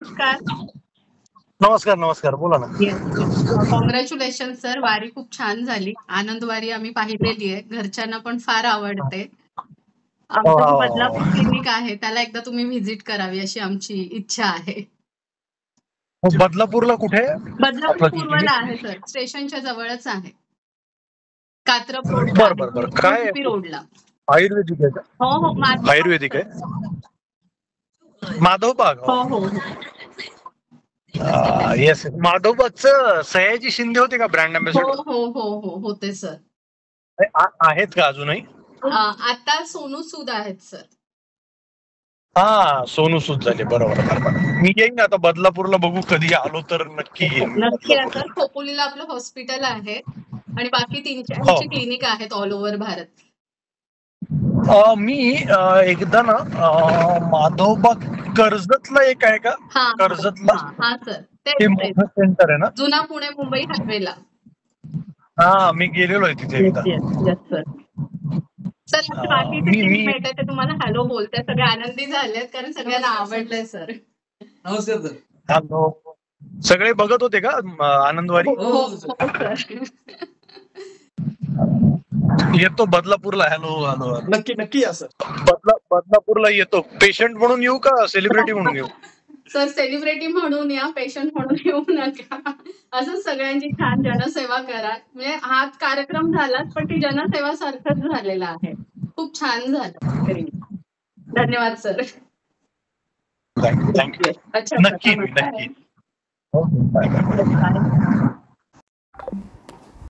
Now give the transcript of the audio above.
नमस्कार. नमस्कार नमस्कार बोला ना. येस. Congratulation sir. वारी खूप छान झाली. आनंद वारी आम्ही पाहिलेली आहे. घरच्यांना पण फार आवडते. वा, आमचं वा, जे वा, वा. बदलापूर क्लिनिक आहे त्याला एकदा तुम्ही व्हिजिट करावी अशी आमची इच्छा आहे. बदलापूरला कुठे बदलापूर आपलं पूर्वला क्लिनिक? आहे सर. स्टेशनच्या जवळच आहे. कात्रप रोडला बर आहे. बर बर काय गुरुपी रोडला. आयुर्वेदिक आहे हो हो का? माधवबाग आयुर्वेदिक सर. आहे माधवबाग. हो हो हो. येस माधवबागचं सयाजी शिंदे होते का ब्रँड हो अँबॅसेडर? हो हो हो होते सर. आहेत का अजूनही? आता सोनू सूद आहेत सर. हा सोनू सूद झाले बरोबर बरोबर. मी येईन आता बदलापूरला बघू कधी आलो तर नक्की येईन नक्की या बदलापूरला. सर. खोपोलीला आपलं हॉस्पिटल आहे आणि बाकी 3-4 हो क्लिनिक आहेत ऑल ओव्हर भारत. मी एकदा ना माधवबाग कर्जतला एक आहे का? हा कर्जतला हा सर. ते तेच मोठं सेंटर आहे ना? जुना पुणे मुंबई हायवेला. हा मी गेलेलो आहे तिथे येस एकदा. Yes yes sir. सर आपले बाकीचे मी मी टीममेट आहेत ते तुम्हाला हॅलो बोलताय. सगळे आनंदी झालेत कारण सगळ्यांना आवडलंय सर. नमस्कार सर. हॅलो सगळे बघत होते का आनंदवारी? हो हो हो सर. येतो बदलापूरला. Hello hello hello. नक्की नक्की या सर. बदलापूरला येतो. पेशंट म्हणून येऊ का सेलिब्रिटी म्हणून येऊ? सर सेलिब्रिटी म्हणून या, पेशंट म्हणून येऊ नका. असं सगळ्यांची छान जनसेवा करा. म्हणजे हा कार्यक्रम झालाच पण ती जनसेवा सारखंच झालेला आहे. खूप छान झालं. धन्यवाद सर. थँक्यू. अच्छा नक्की नमस्कार. नक्की. Okay bye bye. बाय.